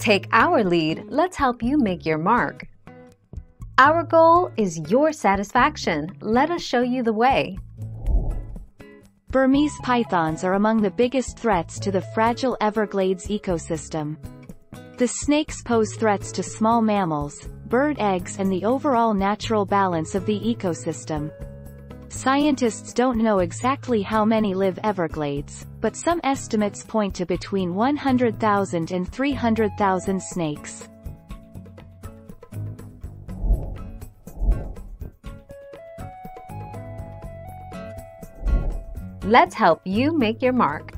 Take our lead, let's help you make your mark. Our goal is your satisfaction. Let us show you the way. Burmese pythons are among the biggest threats to the fragile Everglades ecosystem. The snakes pose threats to small mammals, bird eggs and the overall natural balance of the ecosystem. Scientists don't know exactly how many live Everglades, but some estimates point to between 100,000 and 300,000 snakes. Let's help you make your mark.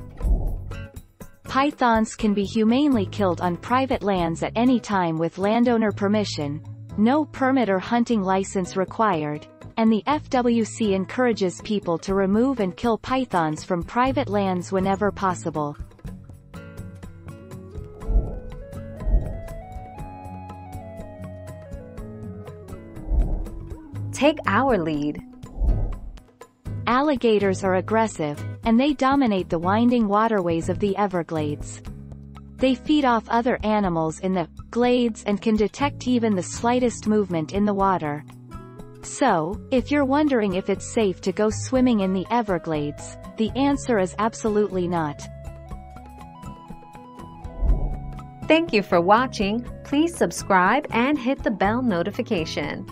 Pythons can be humanely killed on private lands at any time with landowner permission, no permit or hunting license required, and the FWC encourages people to remove and kill pythons from private lands whenever possible. Take our lead. Alligators are aggressive, and they dominate the winding waterways of the Everglades. They feed off other animals in the glades and can detect even the slightest movement in the water. So, if you're wondering if it's safe to go swimming in the Everglades, the answer is absolutely not. Thank you for watching. Please subscribe and hit the bell notification.